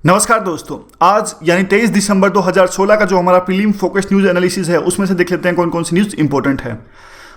नमस्कार दोस्तों। आज यानी 23 दिसंबर 2016 का जो हमारा प्रीलिम फोकस न्यूज़ एनालिसिस है उसमें से देख लेते हैं कौन कौन सी न्यूज़ इंपॉर्टेंट है।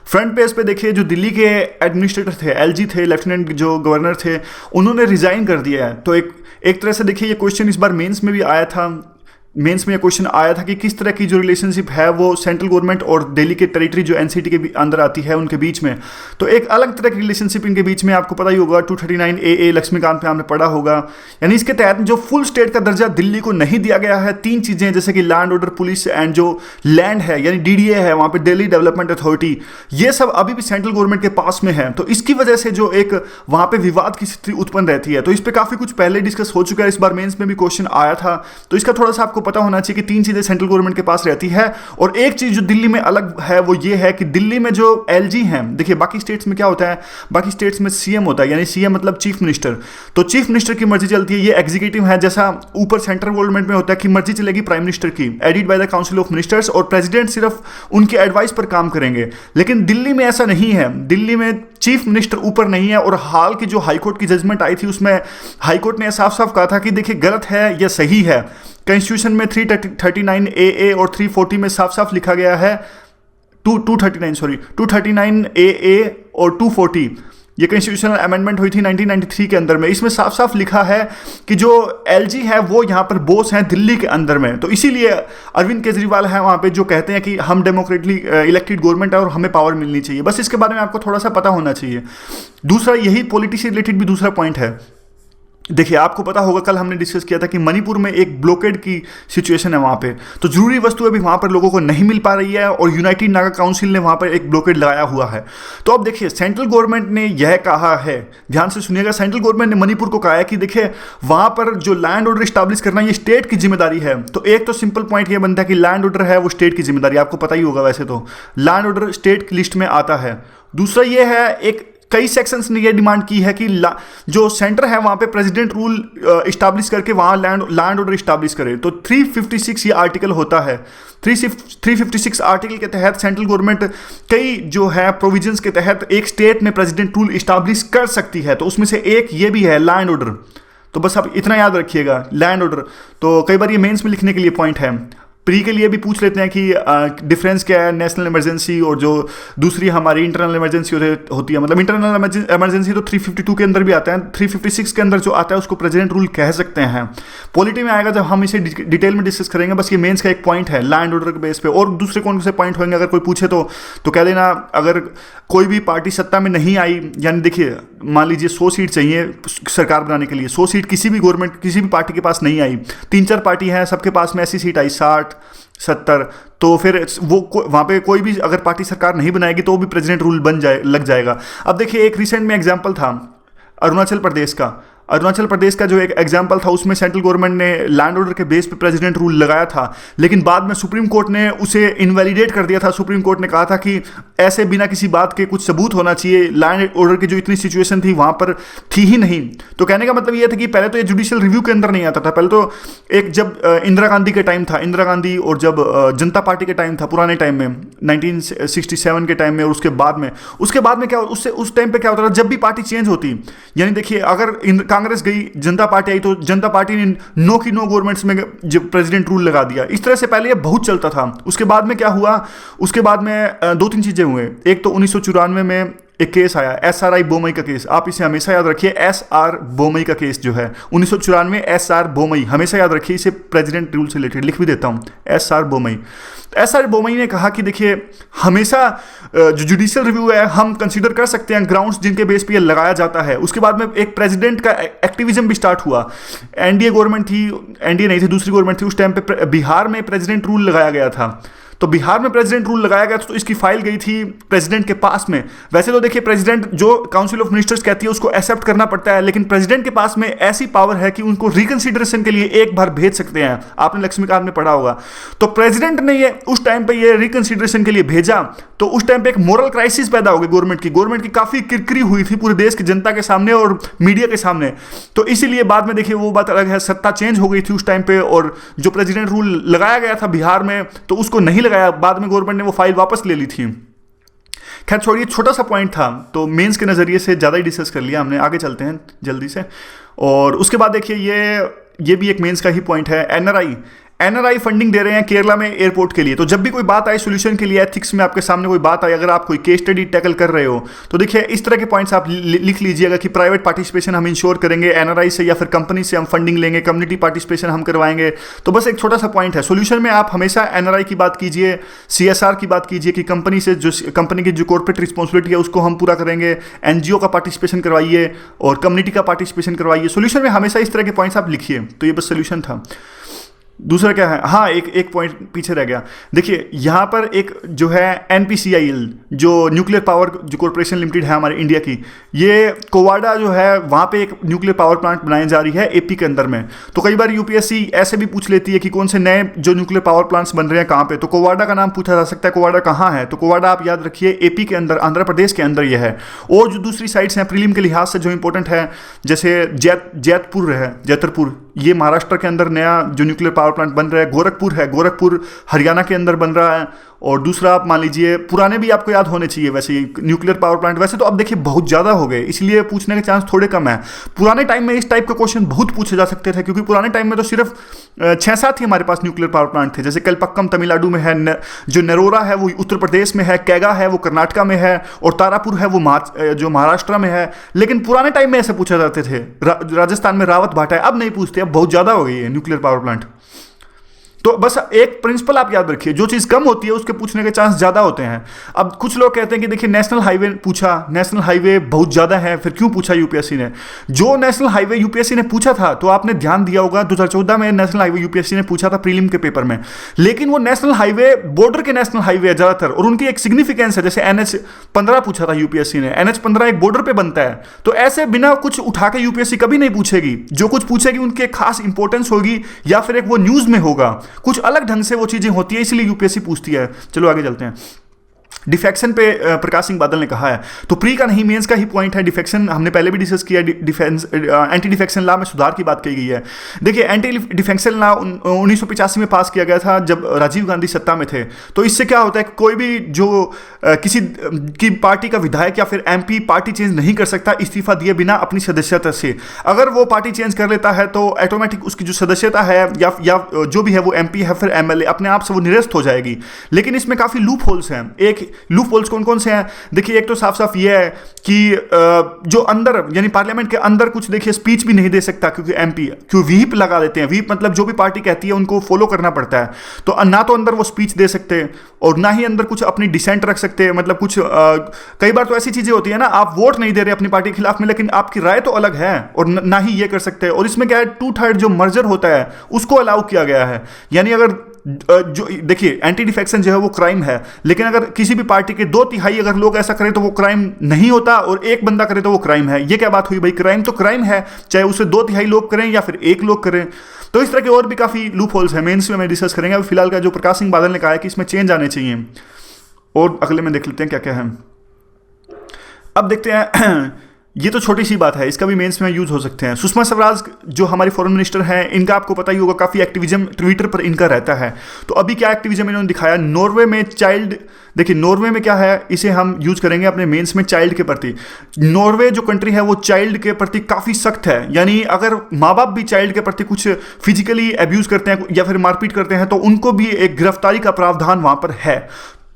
फ्रंट पेज पे देखिए, जो दिल्ली के एडमिनिस्ट्रेटर थे, एलजी थे, लेफ्टिनेंट जो गवर्नर थे, उन्होंने रिजाइन कर दिया है। तो एक तरह से देखिए, ये क्वेश्चन इस बार मेंस में भी आया था। मेंस में ये क्वेश्चन आया था कि किस तरह की जो रिलेशनशिप है वो सेंट्रल गवर्नमेंट और दिल्ली के टेरिटरी जो एनसीटी के अंदर आती है उनके बीच में। तो एक अलग तरह की रिलेशनशिप इनके बीच में, आपको पता ही होगा 239 ए लक्ष्मीकांत पे आपने पढ़ा होगा। यानी इसके तहत जो फुल स्टेट का दर्जा दिल्ली को नहीं दिया गया है, तीन चीज़ें जैसे कि लैंड ऑर्डर, पुलिस एंड जो लैंड है यानी डीडीए है वहाँ पे, दिल्ली डेवलपमेंट अथॉरिटी, ये सब अभी भी सेंट्रल गवर्नमेंट के पास में है। तो इसकी वजह से जो एक वहाँ पे विवाद की स्थिति उत्पन्न रहती है। तो इस पर काफ़ी कुछ पहले डिस्कस हो चुका है, इस बार मेंस में भी क्वेश्चन आया था। तो इसका थोड़ा सा आपको पता होना चाहिए कि तीन चीजें सेंट्रल गवर्नमेंट के पास रहती है। और एक चीज जो दिल्ली में अलग है वो ये है कि दिल्ली में जो एलजी हैं, देखिए बाकी स्टेट्स में क्या होता है, बाकी स्टेट्स में सीएम होता है, यानी सीएम मतलब चीफ मिनिस्टर। तो चीफ मिनिस्टर की मर्जी चलती है, ये एग्जीक्यूटिव है। जैसा ऊपर सेंट्रल गवर्नमेंट में होता है कि मर्जी चलेगी प्राइम मिनिस्टर की, added by the council of ministers, और प्रेसिडेंट सिर्फ उनके एडवाइस पर काम करेंगे। लेकिन दिल्ली में ऐसा नहीं है, दिल्ली में चीफ मिनिस्टर ऊपर नहीं है। और हाल की जो हाईकोर्ट की जजमेंट आई थी उसमें हाईकोर्ट ने साफ साफ कहा था कि देखिए गलत है या सही है। कॉन्स्टिट्यूशन में 339 ए और 340 में साफ साफ लिखा गया है, 239 ए और 240, ये कॉन्स्टिट्यूशनल अमेंडमेंट हुई थी 1993 के अंदर में। इसमें साफ साफ लिखा है कि जो एलजी है वो यहाँ पर बॉस हैं दिल्ली के अंदर में। तो इसीलिए अरविंद केजरीवाल है वहाँ पे जो कहते हैं कि हम डेमोक्रेटली इलेक्टेड गवर्नमेंट है और हमें पावर मिलनी चाहिए। बस इसके बारे में आपको थोड़ा सा पता होना चाहिए। दूसरा, यही पॉलिटिक्स से रिलेटेड भी दूसरा पॉइंट है। देखिए आपको पता होगा, कल हमने डिस्कस किया था कि मणिपुर में एक ब्लॉकेड की सिचुएशन है वहाँ पे। तो जरूरी वस्तुएं भी वहाँ पर लोगों को नहीं मिल पा रही है और यूनाइटेड नागा काउंसिल ने वहाँ पर एक ब्लॉकेड लगाया हुआ है। तो अब देखिए, सेंट्रल गवर्नमेंट ने यह कहा है, ध्यान से सुनिएगा, सेंट्रल गवर्नमेंट ने मणिपुर को कहा है कि देखिए वहाँ पर जो लैंड ऑर्डर स्टैब्लिश करना ये स्टेट की जिम्मेदारी है। तो एक तो सिंपल पॉइंट ये बनता है कि लैंड ऑर्डर है वो स्टेट की जिम्मेदारी, आपको पता ही होगा, वैसे तो लैंड ऑर्डर स्टेट की लिस्ट में आता है। दूसरा ये है, एक कई सेक्शंस ने ये डिमांड की है कि जो सेंटर है वहाँ पे प्रेसिडेंट रूल इस्टाब्लिश करके वहाँ लैंड ऑर्डर इस्टाब्लिश करे। तो 356 ये आर्टिकल होता है। 356 आर्टिकल के तहत सेंट्रल गवर्नमेंट कई जो है प्रोविजंस के तहत एक स्टेट में प्रेसिडेंट रूल इस्टाब्लिश कर सकती है। तो उसमें से एक ये भी है, लैंड ऑर्डर। तो बस आप इतना याद रखिएगा, लैंड ऑर्डर। तो कई बार ये मेंस में लिखने के लिए पॉइंट है। प्री के लिए भी पूछ लेते हैं कि डिफरेंस क्या है नेशनल इमरजेंसी और जो दूसरी हमारी इंटरनल इमरजेंसी होती है। मतलब इंटरनल इमरजेंसी तो 352 के अंदर भी आता है, 356 के अंदर जो आता है उसको प्रेसिडेंट रूल कह सकते हैं। पॉलिटी में आएगा जब हम इसे डिटेल में डिस्कस करेंगे। बस ये मेंस का एक पॉइंट है लैंड ऑर्डर के बेस पे। और दूसरे कौन से पॉइंट होंगे अगर कोई पूछे तो कह देना, अगर कोई भी पार्टी सत्ता में नहीं आई, यानी देखिए मान लीजिए 100 सीट चाहिए सरकार बनाने के लिए, 100 सीट किसी भी गवर्नमेंट किसी भी पार्टी के पास नहीं आई, 3-4 पार्टी हैं सबके पास में ऐसी सीट आई 60-70, तो फिर वो वहाँ पे कोई भी अगर पार्टी सरकार नहीं बनाएगी तो वो भी प्रेसिडेंट रूल लग जाएगा। अब देखिए, एक रिसेंट में एग्जाम्पल था अरुणाचल प्रदेश का जो एक एग्जाम्पल था, उसमें सेंट्रल गवर्नमेंट ने लैंड ऑर्डर के बेस पे प्रेसिडेंट रूल लगाया था। लेकिन बाद में सुप्रीम कोर्ट ने उसे इनवैलिडेट कर दिया था। सुप्रीम कोर्ट ने कहा था कि ऐसे बिना किसी बात के कुछ सबूत होना चाहिए, लैंड ऑर्डर की जो इतनी सिचुएशन थी वहाँ पर थी ही नहीं। तो कहने का मतलब ये था कि पहले तो ये जुडिशियल रिव्यू के अंदर नहीं आता था। पहले तो एक जब इंदिरा गांधी के टाइम था, इंदिरा गांधी और जब जनता पार्टी के टाइम था पुराने टाइम में 1967 के टाइम में, और उसके बाद में क्या उससे उस टाइम पे क्या होता था, जब भी पार्टी चेंज होती, यानी देखिए अगर कांग्रेस गई, जनता पार्टी आई, तो जनता पार्टी ने नो की नो गवर्नमेंट्स में जब प्रेसिडेंट रूल लगा दिया। इस तरह से पहले ये बहुत चलता था। उसके बाद में क्या हुआ, उसके बाद में 2-3 चीजें हुए। एक तो 1994 में एक केस आया, SRI बोमई का केस। आप इसे हमेशा याद रखिए, SR बोमई का केस जो है 1994, SR बोमई, हमेशा याद रखिए इसे, प्रेसिडेंट रूल से रिलेटेड लिख भी देता हूं, SR बोमई। SR बोमई ने कहा कि देखिए हमेशा जो जुडिशियल रिव्यू है हम कंसीडर कर सकते हैं ग्राउंड्स जिनके बेस पे ये लगाया जाता है। उसके बाद में एक प्रेसिडेंट का एक्टिविज्म भी स्टार्ट हुआ। एनडीए गवर्नमेंट थी, एनडीए नहीं थी, दूसरी गवर्नमेंट थी, उस टाइम पे बिहार में प्रेसिडेंट रूल लगाया गया था। तो बिहार में प्रेसिडेंट रूल लगाया गया तो इसकी फाइल गई थी प्रेसिडेंट के पास में। वैसे तो देखिए प्रेसिडेंट जो काउंसिल ऑफ मिनिस्टर्स कहती है उसको एक्सेप्ट करना पड़ता है, लेकिन प्रेसिडेंट के पास में ऐसी पावर है कि उनको रिकंसिडरेशन के लिए एक बार भेज सकते हैं। आपने लक्ष्मीकांत में पढ़ा होगा। तो प्रेसिडेंट ने ये उस टाइम पे ये रिकंसिडरेशन के लिए भेजा, तो उस टाइम पे एक मोरल क्राइसिस पैदा हो गई गवर्नमेंट की काफी किरकिरी हुई थी पूरे देश की जनता के सामने और मीडिया के सामने। तो इसीलिए बाद में देखिए वो बात अलग है, सत्ता चेंज हो गई थी उस टाइम पे, और जो प्रेसिडेंट रूल लगाया गया था बिहार में तो उसको नहीं लगाया। बाद में गवर्नमेंट ने वो फाइल वापस ले ली थी। खैर छोड़िए, छोटा सा पॉइंट था, तो मेंस के नज़रिए से ज़्यादा ही डिस्कस कर लिया हमने। आगे चलते हैं जल्दी से। और उसके बाद देखिए ये भी एक मेंस का ही पॉइंट है। एनआरआई फंडिंग दे रहे हैं केरला में एयरपोर्ट के लिए। तो जब भी कोई बात आए सोल्यूशन के लिए, एथिक्स में आपके सामने कोई बात आए, अगर आप कोई केस स्टडी टैकल कर रहे हो, तो देखिए इस तरह के पॉइंट्स आप लिख लीजिएगा कि प्राइवेट पार्टिसिपेशन हम इंश्योर करेंगे एनआरआई से, या फिर कंपनी से हम फंडिंग लेंगे, कम्युनिटी पार्टिसिपेशन हम करवाएंगे। तो बस एक छोटा सा पॉइंट है, सोल्यूशन में आप हमेशा एनआरआई की बात कीजिए, सीएसआर की बात कीजिए कि कंपनी से जो कंपनी की जो कॉर्पोरेट रिस्पॉन्सिबिलिटी है उसको हम पूरा करेंगे, एनजीओ का पार्टिसिपेशन करवाइए और कम्युनिटी का पार्टिसिपेशन करवाइए। सोल्यूशन में हमेशा इस तरह के पॉइंट्स आप लिखिए। तो ये बस सोल्यूशन था। दूसरा क्या है, हाँ एक पॉइंट पीछे रह गया। देखिए यहाँ पर एक जो है एनपीसीआईएल, जो न्यूक्लियर पावर जो कॉर्पोरेशन लिमिटेड है हमारे इंडिया की, ये कोवाडा जो है वहाँ पे एक न्यूक्लियर पावर प्लांट बनाई जा रही है एपी के अंदर में। तो कई बार यूपीएससी ऐसे भी पूछ लेती है कि कौन से नए जो न्यूक्लियर पावर प्लांट्स बन रहे हैं कहाँ पे, तो कोवाडा का नाम पूछा जा सकता है। कोवाडा कहाँ है, तो कोवाडा आप याद रखिए एपी के अंदर, आंध्र प्रदेश के अंदर ये है। और जो दूसरी साइड्स हैं प्रीलिम के लिहाज से जो इंपॉर्टेंट है, जैसे जैतरपुर, ये महाराष्ट्र के अंदर नया जो न्यूक्लियर पावर प्लांट बन रहा है। गोरखपुर हरियाणा के अंदर बन रहा है। और दूसरा आप मान लीजिए, पुराने भी आपको याद होने चाहिए वैसे न्यूक्लियर पावर प्लांट। वैसे तो अब देखिए बहुत ज़्यादा हो गए, इसलिए पूछने के चांस थोड़े कम है। पुराने टाइम में इस टाइप के क्वेश्चन बहुत पूछे जा सकते थे, क्योंकि पुराने टाइम में तो सिर्फ 6-7 ही हमारे पास न्यूक्लियर पावर प्लांट थे। जैसे कलपक्कम तमिलनाडु में है, जो नरोरा है वो उत्तर प्रदेश में है, कैगा है वो कर्नाटका में है, और तारापुर है वो जो महाराष्ट्र में है। लेकिन पुराने टाइम में ऐसे पूछा जाते थे। राजस्थान में रावत भाटा है, अब नहीं पूछते, अब बहुत ज़्यादा हो गई है न्यूक्लियर पावर प्लांट। तो बस एक प्रिंसिपल आप याद रखिए, जो चीज़ कम होती है उसके पूछने के चांस ज़्यादा होते हैं। अब कुछ लोग कहते हैं कि देखिए नेशनल हाईवे पूछा, नेशनल हाईवे बहुत ज़्यादा है, फिर क्यों पूछा यूपीएससी ने। जो नेशनल हाईवे यूपीएससी ने पूछा था, तो आपने ध्यान दिया होगा 2014 में नेशनल हाईवे यूपीएससी ने पूछा था प्रीलिम के पेपर में। लेकिन वो नेशनल हाईवे बॉर्डर के नेशनल हाईवे है ज़्यादातर, और उनकी एक सिग्निफिकेंस है। जैसे NH-15 पूछा था यूपीएससी ने, NH-15 एक बॉर्डर पर बनता है। तो ऐसे बिना कुछ उठा के यूपीएससी कभी नहीं पूछेगी। जो कुछ पूछेगी उनकी खास इंपॉर्टेंस होगी, या फिर एक वो न्यूज़ में होगा, कुछ अलग ढंग से वो चीजें होती है, इसलिए यूपीएससी पूछती है। चलो आगे चलते हैं। डिफेक्शन पे प्रकाश सिंह बादल ने कहा है, तो प्री का नहीं मेंस का ही पॉइंट है। डिफेक्शन हमने पहले भी डिस्कस किया। एंटी डिफेक्शन लॉ में सुधार की बात कही गई है। देखिए एंटी डिफेक्शन लॉ 1985 में पास किया गया था, जब राजीव गांधी सत्ता में थे। तो इससे क्या होता है, कोई भी जो किसी की पार्टी का विधायक या फिर एमपी पार्टी चेंज नहीं कर सकता इस्तीफा दिए बिना अपनी सदस्यता से। अगर वो पार्टी चेंज कर लेता है तो ऑटोमेटिक उसकी जो सदस्यता है या जो भी है वो एमपी है फिर एमएलए, अपने आप से वो निरस्त हो जाएगी। लेकिन इसमें काफ़ी लूप होल्स हैं। एक लूप होल्स कौन कौन से हैं, देखिए एक तो साफ साफ ये है कि जो अंदर यानी पार्लियामेंट के अंदर कुछ देखिए स्पीच भी नहीं दे सकता, क्योंकि एमपी क्यों व्हीप लगा देते हैं। व्हीप मतलब जो भी पार्टी कहती है उनको फॉलो करना पड़ता है। तो ना तो अंदर वो स्पीच दे सकते और ना ही अंदर कुछ अपनी डिसेंट रख सकते। मतलब कुछ कई बार तो ऐसी चीजें होती है ना, आप वोट नहीं दे रहे अपनी पार्टी के खिलाफ में, लेकिन आपकी राय तो अलग है, और ना ही ये कर सकते हैं। और इसमें क्या है, 2/3 जो मर्जर होता है उसको अलाउ किया गया है। यानी अगर जो देखिए एंटी डिफेक्शन जो है वो क्राइम है, लेकिन अगर किसी भी पार्टी के 2/3 अगर लोग ऐसा करें तो वो क्राइम नहीं होता, और एक बंदा करे तो वो क्राइम है। ये क्या बात हुई भाई, क्राइम तो क्राइम है, चाहे उसे 2/3 लोग करें या फिर एक लोग करें। तो इस तरह के और भी काफी लूप होल्स हैं, मेंस में डिस्कस करेंगे। अभी फिलहाल का जो प्रकाश सिंह बादल ने कहा है कि इसमें चेंज आने चाहिए, और अगले में देख लेते हैं क्या क्या है। अब देखते हैं ये तो छोटी सी बात है, इसका भी मेंस में यूज हो सकते हैं। सुषमा स्वराज जो हमारी फॉरेन मिनिस्टर हैं, इनका आपको पता ही होगा काफ़ी एक्टिविज्म ट्विटर पर इनका रहता है। तो अभी क्या एक्टिविज्म इन्होंने दिखाया, नॉर्वे में चाइल्ड, देखिए नॉर्वे में क्या है, इसे हम यूज करेंगे अपने मेंस में चाइल्ड के प्रति। नॉर्वे जो कंट्री है वो चाइल्ड के प्रति काफ़ी सख्त है। यानी अगर माँ बाप भी चाइल्ड के प्रति कुछ फिजिकली एब्यूज करते हैं या फिर मारपीट करते हैं तो उनको भी एक गिरफ्तारी का प्रावधान वहाँ पर है।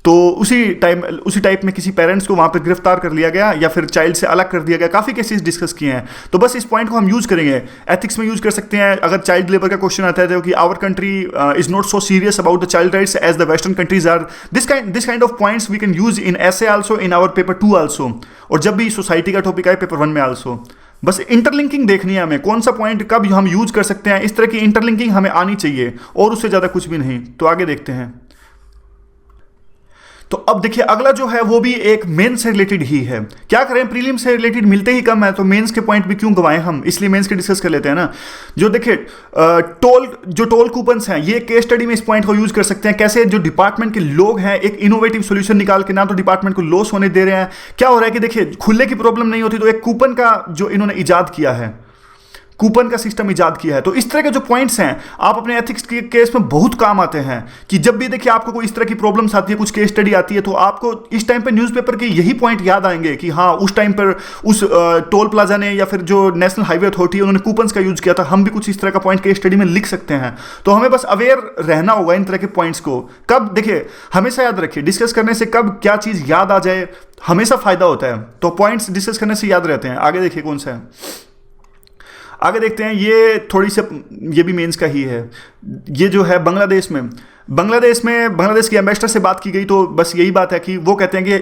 तो उसी टाइप में किसी पेरेंट्स को वहाँ पर गिरफ्तार कर लिया गया या फिर चाइल्ड से अलग कर दिया गया। काफ़ी केसेस डिस्कस किए हैं, तो बस इस पॉइंट को हम यूज़ करेंगे, एथिक्स में यूज़ कर सकते हैं। अगर चाइल्ड लेबर का क्वेश्चन आता है तो कि our country is not so serious about the child rights as the western countries are, this kind of points we can use in essay also, in our paper 2 also, और जब भी society का topic आए paper 1 में also. बस interlinking देखनी है हमें, कौन सा पॉइंट कब हम यूज कर सकते हैं, इस तरह की इंटरलिंकिंग हमें आनी चाहिए, और उससे ज़्यादा कुछ भी नहीं। तो आगे देखते हैं। तो अब देखिए अगला जो है वो भी एक मेंस से रिलेटेड ही है। क्या करें, प्रीलिम से रिलेटेड मिलते ही कम है, तो मेंस के पॉइंट भी क्यों गवाएं हम, इसलिए मेंस के डिस्कस कर लेते हैं ना। जो देखिए टोल कूपन्स हैं, ये केस स्टडी में इस पॉइंट को यूज कर सकते हैं। कैसे जो डिपार्टमेंट के लोग हैं एक इनोवेटिव सोल्यूशन निकाल के ना तो डिपार्टमेंट को लॉस होने दे रहे हैं। क्या हो रहा है कि देखिए खुले की प्रॉब्लम नहीं होती, तो एक कूपन का जो इन्होंने इजाद किया है, कूपन का सिस्टम इजाद किया है। तो इस तरह के जो पॉइंट्स हैं आप अपने एथिक्स के केस में बहुत काम आते हैं कि जब भी देखिए आपको कोई इस तरह की प्रॉब्लम्स आती है, कुछ केस स्टडी आती है, तो आपको इस टाइम पे न्यूज़पेपर के यही पॉइंट याद आएंगे कि हाँ उस टाइम पर उस टोल प्लाजा ने या फिर जो नेशनल हाईवे अथॉरिटी उन्होंने कूपन्स का यूज किया था, हम भी कुछ इस तरह का पॉइंट केस स्टडी में लिख सकते हैं। तो हमें बस अवेयर रहना होगा इन तरह के पॉइंट्स को। कब देखिए हमेशा याद रखिए डिस्कस करने से कब क्या चीज़ याद आ जाए हमेशा फायदा होता है। तो पॉइंट्स डिस्कस करने से याद रहते हैं। आगे देखिए कौन सा है, आगे देखते हैं। ये थोड़ी सी, ये भी मेंस का ही है। ये जो है बांग्लादेश के एम्बेसडर से बात की गई, तो बस यही बात है कि वो कहते हैं कि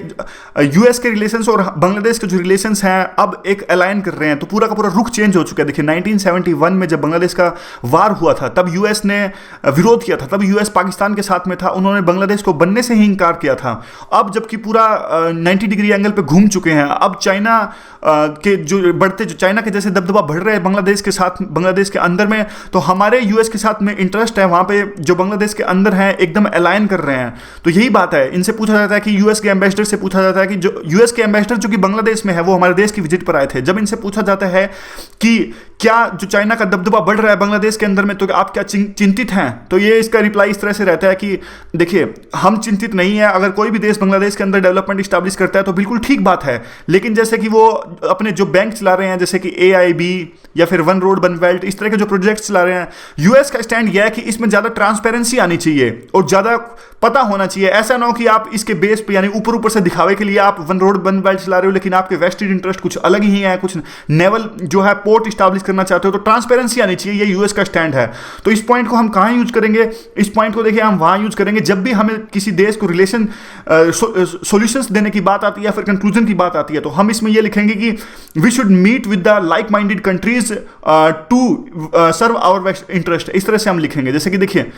यूएस के रिलेशंस और बांग्लादेश के जो रिलेशंस हैं अब एक अलाइन कर रहे हैं। तो पूरा का पूरा रुख चेंज हो चुका है। देखिए 1971 में जब बांग्लादेश का वार हुआ था तब यूएस ने विरोध किया था, तब यूएस पाकिस्तान के साथ में था, उन्होंने बांग्लादेश को बनने से ही इंकार किया था। अब जबकि पूरा 90 डिग्री एंगल पे घूम चुके हैं, अब चाइना के जो चाइना के जैसे दबदबा बढ़ रहे हैं बांग्लादेश के साथ, बांग्लादेश के अंदर में, तो हमारे यूएस के साथ में इंटरेस्ट है वहाँ पे जो बांग्लादेश के अंदर है एकदम अलाइन कर रहे हैं। तो यही बात है। इनसे पूछा जाता है कि यूएस के एम्बेसडर से पूछा जाता है कि जो यूएस के एम्बेसडर जो कि बांग्लादेश में है वो हमारे देश की विजिट पर आए थे, जब इनसे पूछा जाता है कि क्या जो चाइना का दबदबा बढ़ रहा है बांग्लादेश के अंदर में तो आप क्या चिंतित हैं, तो ये इसका रिप्लाई इस तरह से रहता है कि देखिए हम चिंतित नहीं है, अगर कोई भी देश बांग्लादेश के अंदर डेवलपमेंट स्टैब्लिश करता है तो बिल्कुल ठीक बात है, लेकिन जैसे कि वो अपने जो बैंक चला रहे हैं जैसे कि AIB या फिर वन रोड वन बेल्ट, इस तरह के जो प्रोजेक्ट चला रहे हैं, यूएस का स्टैंड यह है कि इसमें ज़्यादा ट्रांसपेरेंसी आनी चाहिए और ज़्यादा पता होना चाहिए। ऐसा ना हो कि आप इसके बेस पे यानी ऊपर ऊपर से दिखावे के लिए आप वन रोड वन बेल्ट चला रहे हो लेकिन आपके वेस्टेड इंटरेस्ट कुछ अलग ही है, कुछ नेवल जो है पोर्ट स्टैब्लिश करना चाहते हो। तो ट्रांसपेरेंसी आनी चाहिए, ये यूएस का स्टैंड है। तो इस पॉइंट को हम कहाँ यूज करेंगे? इस पॉइंट को देखिए हम वहाँ यूज करेंगे जब भी हमें किसी देश को रिलेशन सॉल्यूशंस देने की बात आती है या फिर कंक्लूजन की बात आती है, तो हम इसमें ये लिखेंगे कि we should meet with the like minded countries to serve our interest. इस तरह से हम लिखेंगे। जैसे कि देखिए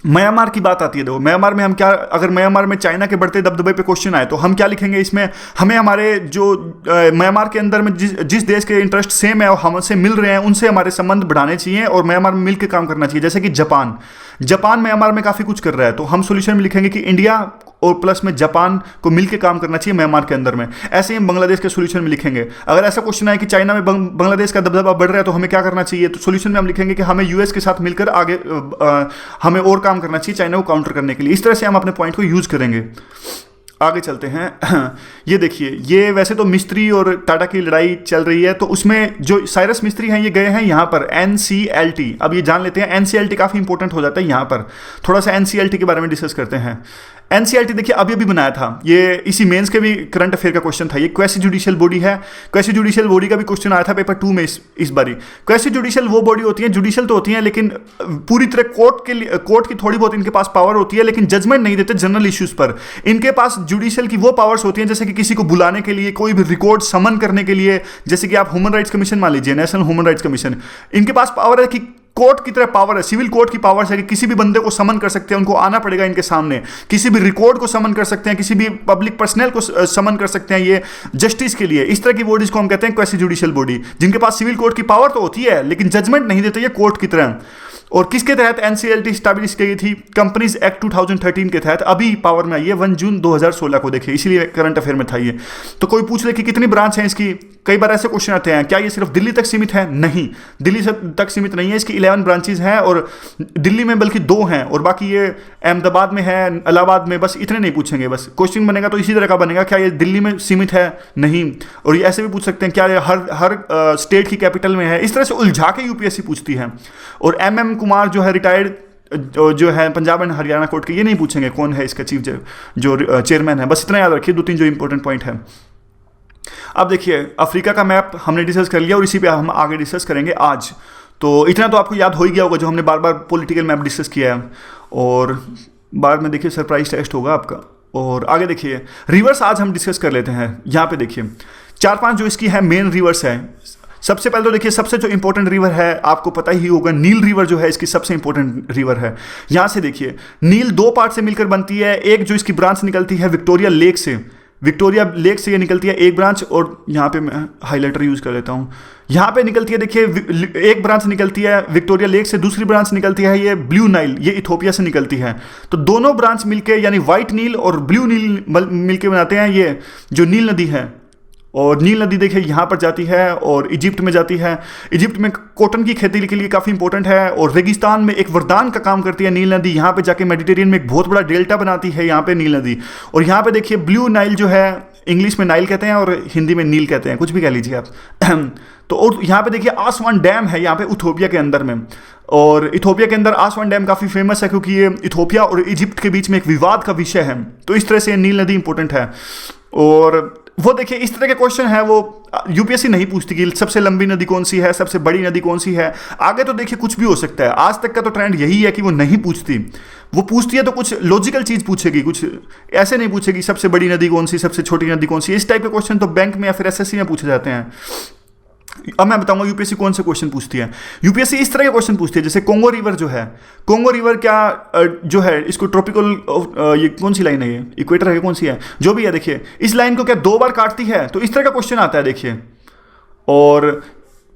म्यांमार की बात आती है, देखो म्यांमार में हम क्या, अगर म्यांमार में चाइना के बढ़ते दबदबे पे क्वेश्चन आए तो हम क्या लिखेंगे इसमें, हमें हमारे जो म्यांमार के अंदर में जिस देश के इंटरेस्ट सेम है और हमसे मिल रहे हैं उनसे हमारे संबंध बढ़ाने चाहिए और म्यांमार में मिल के काम करना चाहिए। जैसे कि जापान म्यांमार में काफ़ी कुछ कर रहा है, तो हम सोल्यूशन में लिखेंगे कि इंडिया और प्लस में जापान को मिलकर काम करना चाहिए म्यांमार के अंदर में। ऐसे ही हम बांग्लादेश के सोल्यूशन में लिखेंगे। अगर ऐसा क्वेश्चन आए कि चाइना में बांग्लादेश का दबदबा बढ़ रहा है तो हमें क्या करना चाहिए, तो सोल्यूशन में हम लिखेंगे कि हमें यूएस के साथ मिलकर आगे हमें और काम करना चाहिए चाइना को काउंटर करने के लिए। इस तरह से हम अपने पॉइंट को यूज करेंगे। आगे चलते हैं। ये देखिए, ये वैसे तो मिस्त्री और टाटा की लड़ाई चल रही है, तो उसमें जो साइरस मिस्त्री हैं ये गए हैं यहाँ पर NCLT। अब ये जान लेते हैं, NCLT काफ़ी इंपॉर्टेंट हो जाता है यहाँ पर। थोड़ा सा NCLT के बारे में डिस्कस करते हैं। NCLT देखिए अभी अभी बनाया था, ये इसी मेंस के भी करंट अफेयर का क्वेश्चन था। ये क्वेसी जुडिशियल बॉडी है। क्वेसी जुडिशियल बॉडी का भी क्वेश्चन आया था पेपर 2 में इस बारी। क्वेसी जुडिशियल वो बॉडी होती है, जुडिशियल तो होती है लेकिन पूरी तरह कोर्ट की थोड़ी बहुत इनके पास पावर होती है, लेकिन जजमेंट नहीं देते जनरल इश्यूज पर। इनके पास जुडिशियल की वो पावर्स होती हैं जैसे कि किसी को बुलाने के लिए, कोई भी रिकॉर्ड समन करने के लिए, जैसे कि आप ह्यूमन राइट्स कमीशन मान लीजिए, नेशनल ह्यूमन राइट्स कमीशन, इनके पास पावर है कि कोर्ट की तरह पावर है, सिविल कोर्ट की पावर है कि किसी भी बंदे को समन कर सकते हैं, उनको आना पड़ेगा इनके सामने। किसी भी रिकॉर्ड को समन कर सकते हैं, किसी भी पब्लिक पर्सनल को समन कर सकते हैं, ये जस्टिस के लिए। इस तरह की बॉडीज को हम कहते हैं क्वेसी जुडिशियल बॉडी, जिनके पास सिविल कोर्ट की पावर तो होती है लेकिन जजमेंट नहीं देते ये कोर्ट की तरह। और किसके तहत NCLT स्टैब्लिश की गई थी? कंपनीज एक्ट 2013 के तहत अभी पावर में आई है 1 जून 2016 को। देखिए इसीलिए करंट अफेयर में था ये। तो कोई पूछ ले कि कितनी ब्रांच है इसकी, कई बार ऐसे क्वेश्चन आते हैं, क्या ये सिर्फ दिल्ली तक सीमित है? नहीं, दिल्ली तक सीमित नहीं है। इसकी 11 ब्रांचेज हैं और दिल्ली में बल्कि 2 हैं और बाकी ये अहमदाबाद में है, इलाहाबाद में, बस इतने नहीं पूछेंगे। बस क्वेश्चन बनेगा तो इसी तरह का बनेगा, क्या ये दिल्ली में सीमित है? नहीं। और ये ऐसे भी पूछ सकते हैं क्या ये हर स्टेट की कैपिटल में है? इस तरह से उलझा के यूपीएससी पूछती है। और MM कुमार जो है रिटायर्ड जो है पंजाब एंड हरियाणा कोर्ट के, ये नहीं पूछेंगे कौन है इसका चीफ जो चेयरमैन है। बस इतना याद रखिए, 2-3 जो इंपॉर्टेंट पॉइंट है। अब देखिए अफ्रीका का मैप हमने डिस्कस कर लिया और इसी पे हम आगे डिस्कस करेंगे आज। तो इतना तो आपको याद हो ही गया होगा जो हमने बार बार पॉलिटिकल मैप डिस्कस किया है, और बाद में देखिए सरप्राइज टेस्ट होगा आपका। और आगे देखिए रिवर्स आज हम डिस्कस कर लेते हैं। यहाँ पे देखिए 4-5 जो इसकी है मेन रिवर्स है। सबसे पहले तो देखिए सबसे जो इंपॉर्टेंट रिवर है आपको पता ही होगा, नील रिवर जो है इसकी सबसे इंपॉर्टेंट रिवर है। यहाँ से देखिए नील 2 पार्ट से मिलकर बनती है। एक जो इसकी ब्रांच निकलती है विक्टोरिया लेक से, विक्टोरिया लेक से ये निकलती है एक ब्रांच, और यहाँ पे मैं हाईलाइटर यूज कर लेता हूँ। यहाँ पे निकलती है देखिए एक ब्रांच निकलती है विक्टोरिया लेक से, दूसरी ब्रांच निकलती है ये ब्लू नाइल, ये इथोपिया से निकलती है। तो दोनों ब्रांच मिलके यानी व्हाइट नील और ब्लू नील मिलके बनाते हैं ये जो नील नदी है। और नील नदी देखिए यहाँ पर जाती है और इजिप्ट में जाती है। इजिप्ट में कॉटन की खेती के लिए काफ़ी इंपॉर्टेंट है और रेगिस्तान में एक वरदान का काम करती है नील नदी। यहाँ पे जाके मेडिटेरियन में एक बहुत बड़ा डेल्टा बनाती है यहाँ पे नील नदी। और यहाँ पे देखिए ब्लू नाइल जो है, इंग्लिश में नाइल कहते हैं और हिंदी में नील कहते हैं, कुछ भी कह लीजिए आप। तो और यहाँ पे देखिए आसवान डैम है यहाँ पे इथोपिया के अंदर में। और इथोपिया के अंदर आसवान डैम काफ़ी फेमस है क्योंकि ये इथोपिया और इजिप्ट के बीच में एक विवाद का विषय है। तो इस तरह से नील नदी इंपॉर्टेंट है। और वो देखिए इस तरह के क्वेश्चन है वो यूपीएससी नहीं पूछती कि सबसे लंबी नदी कौन सी है, सबसे बड़ी नदी कौन सी है। आगे तो देखिए कुछ भी हो सकता है, आज तक का तो ट्रेंड यही है कि वो नहीं पूछती। वो पूछती है तो कुछ लॉजिकल चीज़ पूछेगी, कुछ ऐसे नहीं पूछेगी सबसे बड़ी नदी कौन सी, सबसे छोटी नदी कौन सी। इस टाइप के क्वेश्चन तो बैंक में या फिर एसएससी में पूछे जाते हैं। अब मैं बताऊंगा यूपीएससी कौन से क्वेश्चन पूछती है। यूपीएससी इस तरह के क्वेश्चन पूछती है जैसे कोंगो रिवर जो है, कोंगो रिवर क्या जो है इसको ट्रॉपिकल, ये कौन सी लाइन है, ये इक्वेटर है, कौन सी है, जो भी है देखिए इस लाइन को क्या 2 बार काटती है। तो इस तरह का क्वेश्चन आता है देखिए। और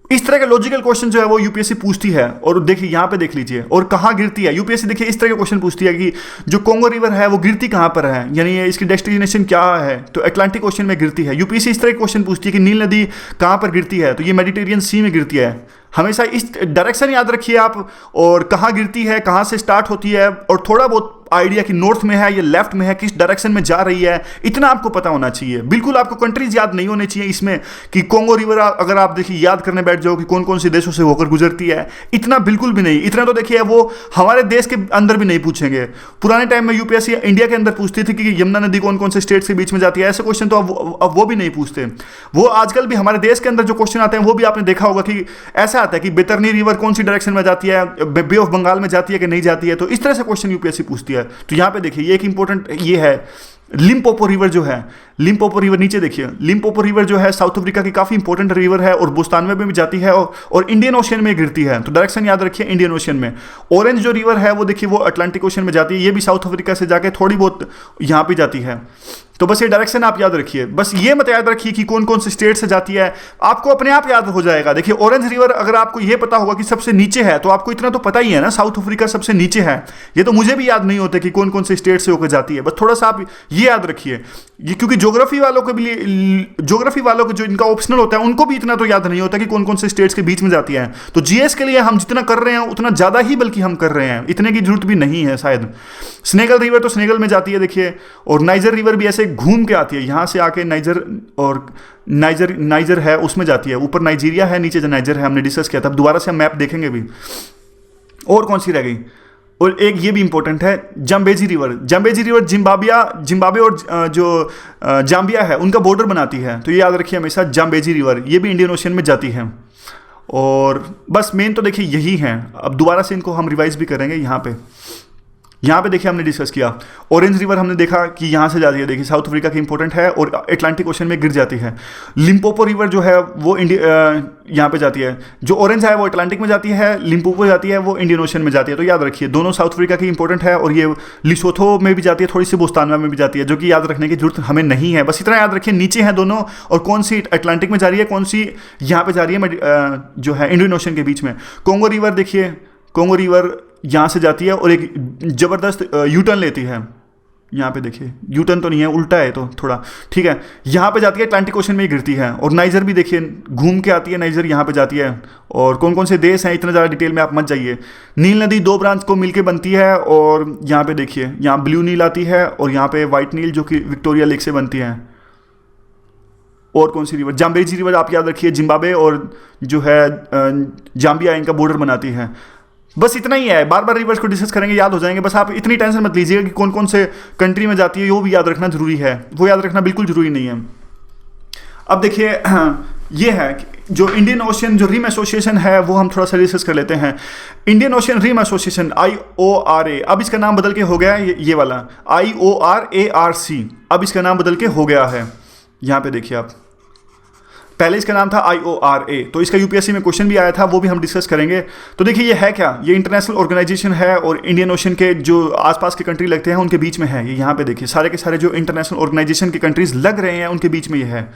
इस तरह के लॉजिकल क्वेश्चन जो है वो यूपीएससी पूछती है। और देखिए यहाँ पे देख लीजिए, और कहाँ गिरती है। यूपीएससी देखिए इस तरह के क्वेश्चन पूछती है कि जो कोंगो रिवर है वो गिरती कहाँ पर है, यानी ये इसकी डेस्टिनेशन क्या है। तो अटलांटिक ओशन में गिरती है। यूपीएससी इस तरह के क्वेश्चन पूछती है कि नील नदी कहाँ पर गिरती है, तो ये मेडिटेरियन सी में गिरती है। हमेशा इस डायरेक्शन याद रखिए आप, और कहाँ गिरती है, कहाँ से स्टार्ट होती है, और थोड़ा बहुत आइडिया कि नॉर्थ में है या लेफ्ट में है, किस डायरेक्शन में जा रही है, इतना आपको पता होना चाहिए। बिल्कुल आपको कंट्रीज याद नहीं होने चाहिए इसमें कि कोंगो रिवर अगर आप देखिए याद करने बैठ जाओ कि कौन कौन से देशों से होकर गुजरती है, इतना बिल्कुल भी नहीं। इतना तो देखिए वो हमारे देश के अंदर भी नहीं पूछेंगे। पुराने टाइम में यूपीएससी इंडिया के अंदर पूछती थी कि यमुना नदी कौन कौन से स्टेट्स के बीच में जाती है, ऐसे क्वेश्चन तो अब वो भी नहीं पूछते। वो आजकल भी हमारे देश के अंदर जो क्वेश्चन आते हैं वो भी आपने देखा होगा कि ऐसा आता है कि बैतरनी रिवर कौन सी डायरेक्शन में जाती है, बे ऑफ बंगाल में जाती है कि नहीं जाती है। तो इस तरह से क्वेश्चन यूपीएससी पूछती है। तो यहाँ पे देखिए ये एक इंपॉर्टेंट ये है लिम्पोपो रिवर जो है, लिम्पोपो रिवर नीचे देखिए, लिम्पोपो रिवर जो है साउथ अफ्रीका की काफी इंपॉर्टेंट रिवर है और बोस्तानवे में भी जाती है और इंडियन ओशन में गिरती है। तो डायरेक्शन याद रखिए इंडियन ओशन में। ऑरेंज जो रिवर है वो देखिए वो अटलांटिक ओशन में जाती है, ये भी साउथ अफ्रीका से जाके थोड़ी बहुत यहाँ पे जाती है। तो बस ये डायरेक्शन आप याद रखिए, बस ये मत याद रखिए कि कौन कौन से स्टेट से जाती है, आपको अपने आप याद हो जाएगा। देखिए ऑरेंज रिवर अगर आपको ये पता होगा कि सबसे नीचे है तो आपको इतना तो पता ही है ना, साउथ अफ्रीका सबसे नीचे है। ये तो मुझे भी याद नहीं होता कि कौन कौन से स्टेट से होकर जाती है, बस थोड़ा सा आप ये याद रखिए। ये क्योंकि ज्योग्राफी वालों के लिए, ज्योग्राफी वालों को जो इनका ऑप्शनल होता है उनको भी इतना तो याद नहीं होता कि कौन कौन से स्टेट्स के बीच में जाती है। तो जीएस के लिए हम जितना कर रहे हैं उतना ज़्यादा ही बल्कि हम कर रहे हैं, इतने की जरूरत भी नहीं है शायद। स्नेगल रिवर तो स्नेगल में जाती है देखिए, और नाइजर रिवर भी ऐसे घूम के आती है, यहाँ से आके नाइजर, और नाइजर है उसमें जाती है, ऊपर नाइजीरिया है नीचे नाइजर है, हमने डिस्कस किया था। अब दोबारा से हम मैप देखेंगे भी। और कौन सी रह गई, और एक ये भी इंपॉर्टेंट है Zambezi river. Zambezi river Zimbabwe और जो जाम्बिया है उनका बॉर्डर बनाती है। तो ये याद रखिए हमेशा जाम्बेजी रिवर, ये भी इंडियन ओशन में जाती है। और बस मेन तो देखिए यही है। अब दोबारा से इनको हम रिवाइज भी करेंगे। यहाँ पे देखिए हमने डिस्कस किया ऑरेंज रिवर, हमने देखा कि यहाँ से जाती है, देखिए साउथ अफ्रीका की इंपॉर्टेंट है और अटलांटिक ओशन में गिर जाती है। लिम्पोपो रिवर जो है वो यहाँ पे जाती है, जो ऑरेंज है वो अटलांटिक में जाती है, लिम्पोपो जाती है वो इंडियन ओशन में जाती है। तो याद रखिए दोनों साउथ अफ्रीका की इंपॉर्टेंट है, और ये लिसोथो में भी जाती है, थोड़ी सी बोस्तानवा में भी जाती है, जो कि याद रखने की जरूरत हमें नहीं है। बस इतना याद रखिए नीचे हैं दोनों, और कौन सी अटलांटिक में जा रही है, कौन सी यहाँ पे जा रही है जो है इंडियन ओशन के बीच में। कोंगो रिवर देखिए, कोंगो रिवर यहाँ से जाती है और एक ज़बरदस्त यूटर्न लेती है। यहाँ पे देखिए यूटर्न तो नहीं है, उल्टा है तो थोड़ा ठीक है। यहाँ पे जाती है अटलांटिक ओशन में ही गिरती है। और नाइजर भी देखिए घूम के आती है, नाइजर यहाँ पे जाती है। और कौन कौन से देश हैं इतना ज़्यादा डिटेल में आप मत जाइए। नील नदी 2 ब्रांच को मिलके बनती है, और यहाँ पे देखिए यहाँ ब्लू नील आती है और यहाँ पे वाइट नील जो कि विक्टोरिया लेक से बनती है। और कौन सी रिवर, जाम्बेजी रिवर आप याद रखिए, जिम्बाब्वे और जो है जाम्बिया इनका बॉर्डर बनाती है। बस इतना ही है, बार बार रिवर्स को डिस्कस करेंगे, याद हो जाएंगे। बस आप इतनी टेंशन मत लीजिएगा कि कौन कौन से कंट्री में जाती है, वो भी याद रखना जरूरी है। वो याद रखना बिल्कुल जरूरी नहीं है। अब देखिए ये है जो इंडियन ओशन जो रिम एसोसिएशन है वो हम थोड़ा सा डिस्कस कर लेते हैं। Indian Ocean rim association IORA, अब इसका नाम बदल के हो गया है ये वाला IORARC, अब इसका नाम बदल के हो गया है। यहाँ पे देखिए आप, पहले इसका नाम था IORA, तो इसका यूपीएससी में क्वेश्चन भी आया था, वो भी हम डिस्कस करेंगे। तो देखिए ये है क्या, ये इंटरनेशनल ऑर्गेनाइजेशन है और इंडियन ओशन के जो आसपास के कंट्री लगते हैं उनके बीच में है। ये यहाँ पे देखिए सारे के सारे जो इंटरनेशनल ऑर्गेनाइजेशन के कंट्रीज लग रहे हैं उनके बीच में ये है,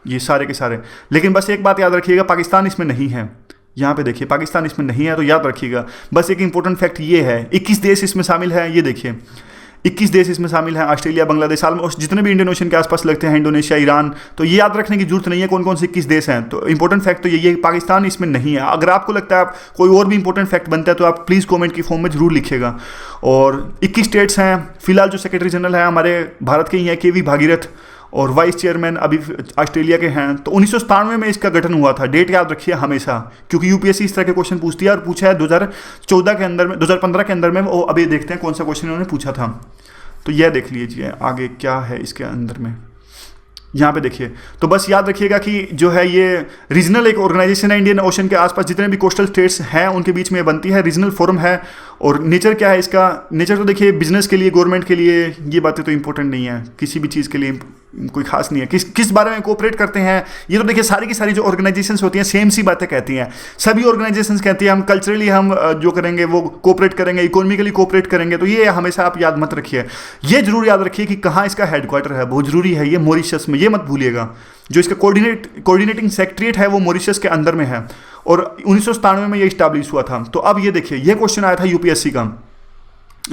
ये सारे के सारे। लेकिन बस एक बात याद रखिएगा, पाकिस्तान इसमें नहीं है। यहाँ पे देखिए पाकिस्तान इसमें नहीं है, तो याद रखिएगा। बस एक इंपॉर्टेंट फैक्ट ये है, 21 देश इसमें शामिल है। ये देखिए 21 देश इसमें शामिल हैं, ऑस्ट्रेलिया, बांग्लादेश, जितने भी इंडियन ओशन के आसपास लगते हैं, इंडोनेशिया, ईरान। तो ये याद रखने की जरूरत नहीं है कौन कौन से 21 देश हैं। तो इंपॉर्टेंट फैक्ट तो यही है, पाकिस्तान इसमें नहीं है। अगर आपको लगता है आप कोई और भी इंपॉर्टेंट फैक्ट बनता है तो आप प्लीज़ कॉमेंट की फॉर्म में जरूर लिखिएगा। और 21 स्टेट्स हैं। फिलहाल जो सेक्रेटरी जनरल है हमारे भारत के ही हैं, KV भागीरथ, और वाइस चेयरमैन अभी ऑस्ट्रेलिया के हैं। तो 1997 में इसका गठन हुआ था। डेट याद रखिए हमेशा, क्योंकि यूपीएससी इस तरह के क्वेश्चन पूछती है, और पूछा है 2014 के अंदर में, 2015 के अंदर में। वो अभी देखते हैं कौन सा क्वेश्चन उन्होंने पूछा था। तो यह देख लीजिए आगे क्या है इसके अंदर में, यहाँ पे देखिए। तो बस याद रखिएगा कि जो है ये रीजनल एक ऑर्गेनाइजेशन है, इंडियन ओशन के आसपास जितने भी कोस्टल स्टेट्स हैं उनके बीच में बनती है, रीजनल फोरम है। और नेचर क्या है इसका, नेचर तो देखिए बिजनेस के लिए, गवर्नमेंट के लिए ये बातें तो इंपॉर्टेंट नहीं है, किसी भी चीज़ के लिए कोई खास नहीं है। किस बारे में कोऑपरेट करते हैं, ये तो देखिए सारी की सारी जो ऑर्गेनाइजेशंस होती हैं सेम सी बातें कहती हैं। सभी ऑर्गेनाइजेशंस कहती हैं हम कल्चरली हम जो करेंगे वो कोऑपरेट करेंगे, इकोनॉमिकली कोऑपरेट करेंगे। तो ये हमेशा आप याद मत रखिए, ये जरूर याद रखिए कि कहाँ इसका हेडक्वार्टर है, बहुत जरूरी है, ये मॉरिशस में, ये मत भूलिएगा। जो इसका कोऑर्डिनेटिंग सेक्रेटरीट है वो मॉरिशस के अंदर में है, और 1997 में ये इस्टेब्लिश हुआ था। तो अब ये देखिए, ये क्वेश्चन आया था यूपीएससी का।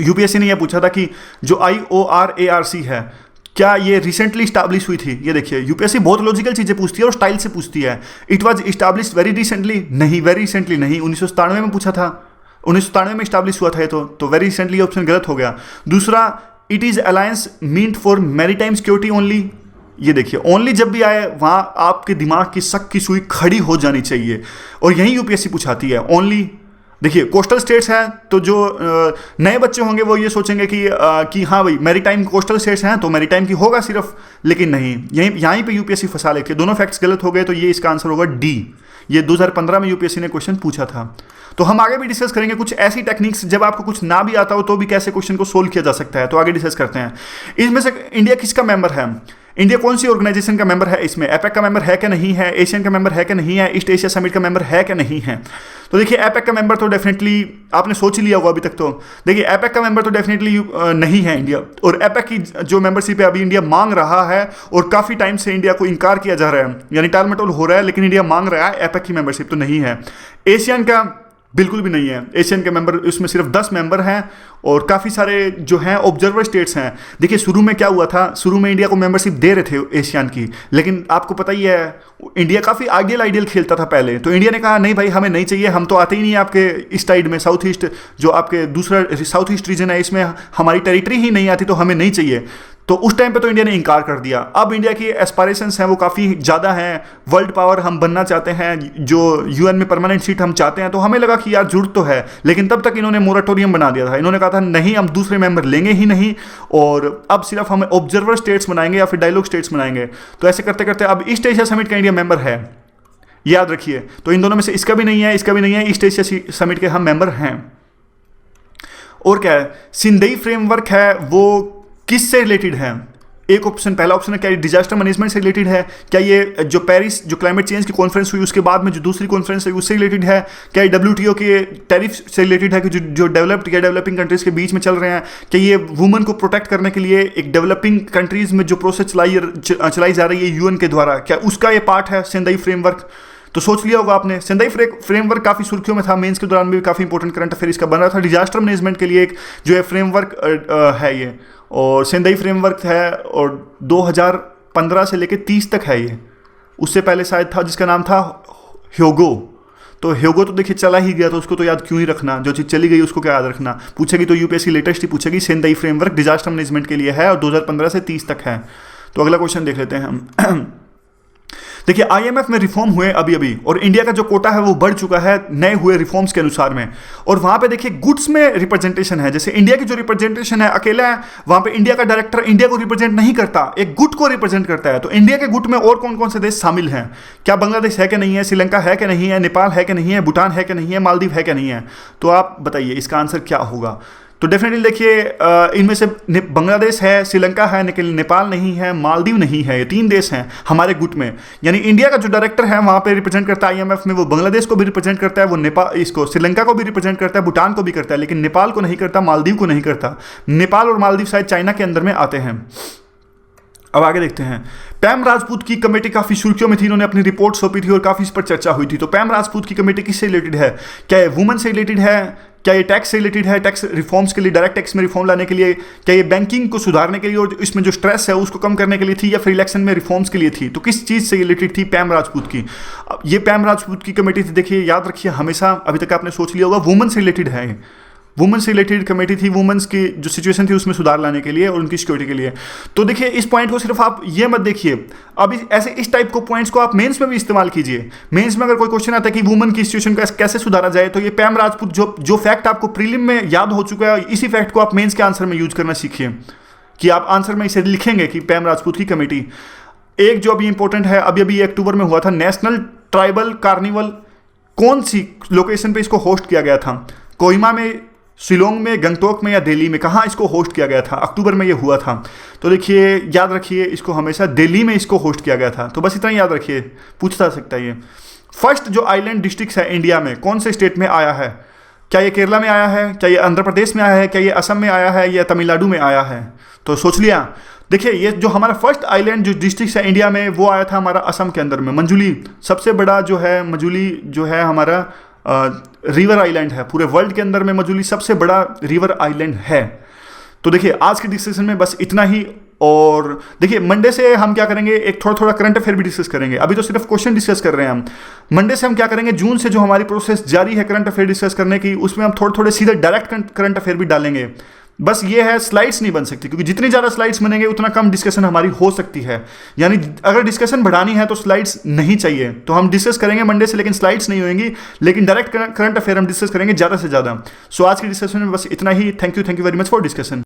यूपीएससी ने यह पूछा था कि जो IORARC है, क्या ये रिसेंटली इस्टेब्लिश हुई थी। ये देखिए यूपीएससी बहुत लॉजिकल चीज़ें पूछती है और स्टाइल से पूछती है। It was establish very recently, नहीं, वेरी रिसेंटली नहीं, 1997 में पूछा था, 1997 में इस्टेब्लिश हुआ था ये तो वेरी रिसेंटली ऑप्शन गलत हो गया। दूसरा, it is alliance meant for maritime security only. ये देखिए ओनली जब भी आए वहाँ आपके दिमाग की शक की सुई खड़ी हो जानी चाहिए, और यही यूपीएससी पूछाती है, ओनली। देखिए कोस्टल स्टेट्स हैं, तो जो नए बच्चे होंगे वो ये सोचेंगे कि हाँ भाई मैरीटाइम कोस्टल स्टेट्स हैं तो मैरीटाइम की होगा सिर्फ, लेकिन नहीं, यहीं पे यूपीएससी फंसा लेके दोनों फैक्ट्स गलत हो गए। तो ये इसका आंसर होगा D। ये 2015 में यूपीएससी ने क्वेश्चन पूछा था। तो हम आगे भी डिस्कस करेंगे कुछ ऐसी टेक्निक्स, जब आपको कुछ ना भी आता हो तो भी कैसे क्वेश्चन को सोल्व किया जा सकता है। तो आगे डिस्कस करते हैं। इसमें से इंडिया किसका मेंबर है, इंडिया कौन सी ऑर्गेनाइजेशन का मेंबर है, इसमें एपेक का मेंबर है कि नहीं है, एशियन का मेंबर है कि नहीं है, ईस्ट एशिया समिट का मेंबर है कि नहीं है। तो देखिए एपेक का मेंबर तो डेफिनेटली आपने सोच ही लिया होगा अभी तक। तो देखिए एपेक का मेंबर तो डेफिनेटली नहीं है इंडिया, और एपेक की जो मेंबरशिप है अभी इंडिया मांग रहा है, और काफ़ी टाइम से इंडिया को इनकार किया जा रहा है, यानी टालमटोल हो रहा है, लेकिन इंडिया मांग रहा है एपेक की मेंबरशिप तो नहीं है। एशियन का बिल्कुल भी नहीं है, एशियन के मेंबर उसमें सिर्फ 10 मेंबर हैं, और काफ़ी सारे जो हैं ऑब्जर्वर स्टेट्स हैं। देखिए शुरू में क्या हुआ था, शुरू में इंडिया को मेंबरशिप दे रहे थे एशियन की, लेकिन आपको पता ही है इंडिया काफ़ी आइडियल खेलता था पहले। तो इंडिया ने कहा नहीं भाई हमें नहीं चाहिए, हम तो आते ही नहीं आपके इस साइड में, साउथ ईस्ट जो आपके दूसरा साउथ ईस्ट रीजन है इसमें हमारी टेरिटरी ही नहीं आती, तो हमें नहीं चाहिए। तो उस टाइम पे तो इंडिया ने इनकार कर दिया। अब इंडिया की एस्पायरेशंस हैं वो काफ़ी ज़्यादा हैं, वर्ल्ड पावर हम बनना चाहते हैं, जो UN में परमानेंट सीट हम चाहते हैं। तो हमें लगा कि यार जरूरत तो है, लेकिन तब तक इन्होंने मोरेटोरियम बना दिया था। इन्होंने कहा था नहीं हम दूसरे मेंबर लेंगे ही नहीं, और अब सिर्फ हम ऑब्जर्वर स्टेट्स बनाएंगे या फिर डायलॉग स्टेट्स बनाएंगे। तो ऐसे करते करते अब ईस्ट एशिया समिट का इंडिया मेंबर है, याद रखिए। तो इन दोनों में से इसका भी नहीं है, इसका भी नहीं है, ईस्ट एशिया समिट के हम मेंबर हैं। और क्या है, सिंधई फ्रेमवर्क है वो किससे रिलेटेड है। एक ऑप्शन, पहला ऑप्शन है क्या ये डिजास्टर मैनेजमेंट से रिलेटेड है, क्या ये जो पेरिस जो क्लाइमेट चेंज की कॉन्फ्रेंस हुई उसके बाद में जो दूसरी कॉन्फ्रेंस है उससे रिलेटेड है, क्या ये WTO के टैरिफ से रिलेटेड है कि जो डेवलप्ड या डेवलपिंग कंट्रीज के बीच में चल रहे हैं, क्या ये वुमेन को प्रोटेक्ट करने के लिए एक डेवलपिंग कंट्रीज में जो प्रोसेस चलाई जा रही है UN के द्वारा, क्या उसका ये पार्ट है सिंधई फ्रेमवर्क। तो सोच लिया होगा आपने, सिंधई फ्रेमवर्क काफ़ी सुर्खियों में था, मेंस के दौरान भी काफ़ी इंपॉर्टेंट करंट अफेयर इसका बन रहा था। डिजास्टर मैनेजमेंट के लिए एक जो है फ्रेमवर्क है ये, और सिंधई फ्रेमवर्क है, और 2015 से लेकर 30 तक है ये। उससे पहले शायद था जिसका नाम था ह्योगो। तो ह्योगो तो देखिए चला ही गया, तो उसको तो याद क्यों ही रखना, जो चीज़ चली गई उसको क्या याद रखना। पूछेगी तो यूपीएससी लेटेस्ट ही पूछेगी, सिंधई फ्रेमवर्क डिजास्टर मैनेजमेंट के लिए है और 2015 से 30 तक है। तो अगला क्वेश्चन देख लेते हैं हम। देखिए IMF में रिफॉर्म हुए अभी अभी, और इंडिया का जो कोटा है वो बढ़ चुका है नए हुए रिफॉर्म्स के अनुसार में। और वहाँ पे देखिए गुड्स में रिप्रेजेंटेशन है, जैसे इंडिया की जो रिप्रेजेंटेशन है अकेला है, वहाँ पे इंडिया का डायरेक्टर इंडिया को रिप्रेजेंट नहीं करता, एक गुट को रिप्रेजेंट करता है। तो इंडिया के गुट में और कौन कौन से देश शामिल हैं, क्या बांग्लादेश है कि नहीं है, श्रीलंका है कि नहीं है, नेपाल है कि नहीं है, भूटान है कि नहीं है, मालदीव है कि नहीं है। तो आप बताइए इसका आंसर क्या होगा। तो डेफिनेटली देखिए इनमें से बांग्लादेश है, श्रीलंका है, नेपाल नहीं है, मालदीव नहीं है, ये 3 देश हैं हमारे गुट में। यानी इंडिया का जो डायरेक्टर है वहाँ पे रिप्रेजेंट करता है IMF में, वो बांग्लादेश को भी रिप्रेजेंट करता है, वो नेपाल इसको श्रीलंका को भी रिप्रेजेंट करता है, भूटान को भी करता है, लेकिन नेपाल को नहीं करता, मालदीव को नहीं करता। नेपाल और मालदीव शायद चाइना के अंदर में आते हैं। अब आगे देखते हैं। पैम राजपूत की कमेटी काफी सुर्खियों में थी, इन्होंने अपनी रिपोर्ट सौंपी थी और काफी इस पर चर्चा हुई थी। तो पैम राजपूत की कमेटी किससे रिलेटेड है? क्या ये वुमेन से रिलेटेड है? क्या ये टैक्स से रिलेटेड है, टैक्स रिफॉर्म्स के लिए, डायरेक्ट टैक्स में रिफॉर्म लाने के लिए? क्या ये बैंकिंग को सुधारने के लिए और इसमें जो स्ट्रेस है उसको कम करने के लिए थी, या फिर इलेक्शन में रिफॉर्म्स के लिए थी? तो किस चीज़ से रिलेटेड थी पैम राजपूत की? ये पैम राजपूत की कमेटी थी, देखिए याद रखिए हमेशा, अभी तक आपने सोच लिया होगा, वुमेन से रिलेटेड है। वुमेन से रिलेटेड कमेटी थी, वुमेन्स की जो सिचुएशन थी उसमें सुधार लाने के लिए और उनकी सिक्योरिटी के लिए। तो देखिए इस पॉइंट को सिर्फ आप ये मत देखिए, अब ऐसे इस टाइप को पॉइंट्स को आप मेंस में भी इस्तेमाल कीजिए। मेंस में अगर कोई क्वेश्चन आता है कि वुमेन की सिचुएशन को कैसे सुधारा जाए, तो ये पैम राजपूत जो फैक्ट आपको प्रीलिम में याद हो चुका है, इसी फैक्ट को आप मेंस के आंसर में यूज करना सीखिए, कि आप आंसर में इसे लिखेंगे कि पैम राजपूत की कमेटी। एक जो अभी इंपॉर्टेंट है, अभी अक्टूबर में हुआ था नेशनल ट्राइबल कार्निवल, कौन सी लोकेशन पे इसको होस्ट किया गया था? कोहिमा में, शिलोंग में, गंगटोक में या दिल्ली में? कहाँ इसको होस्ट किया गया था? अक्टूबर में ये हुआ था। तो देखिए याद रखिए इसको, हमेशा दिल्ली में इसको होस्ट किया गया था। तो बस इतना ही याद रखिए, पूछता सकता है ये। फर्स्ट जो आइलैंड डिस्ट्रिक्ट है इंडिया में, कौन से स्टेट में आया है? क्या ये केरला में आया है? क्या ये आंध्र प्रदेश में आया है? क्या ये असम में आया है या तमिलनाडु में आया है? तो सोच लिया। देखिए ये जो हमारा फर्स्ट आइलैंड जो डिस्ट्रिक्ट है इंडिया में, वो आया था हमारा असम के अंदर में। मंजुली सबसे बड़ा जो है, मंजुली जो है हमारा रिवर आइलैंड है, पूरे वर्ल्ड के अंदर में मंजुली सबसे बड़ा रिवर आइलैंड है। तो देखिए आज के डिस्कशन में बस इतना ही। और देखिए मंडे से हम क्या करेंगे, एक थोड़ा थोड़ा करंट अफेयर भी डिस्कस करेंगे। अभी तो सिर्फ क्वेश्चन डिस्कस कर रहे हैं हम। मंडे से हम क्या करेंगे, जून से जो हमारी प्रोसेस जारी है करंट अफेयर डिस्कस करने की, उसमें हम थोड़े थोड़े सीधे डायरेक्ट करंट अफेयर भी डालेंगे। बस ये है, स्लाइड्स नहीं बन सकती, क्योंकि जितनी ज़्यादा स्लाइड्स बनेंगे उतना कम डिस्कशन हमारी हो सकती है। यानी अगर डिस्कशन बढ़ानी है तो स्लाइड्स नहीं चाहिए। तो हम डिस्कस करेंगे मंडे से, लेकिन स्लाइड्स नहीं होंगी, लेकिन डायरेक्ट करंट अफेयर हम डिस्कस करेंगे ज़्यादा से ज़्यादा। सो आज की डिस्कशन में बस इतना ही। Thank you very much for discussion.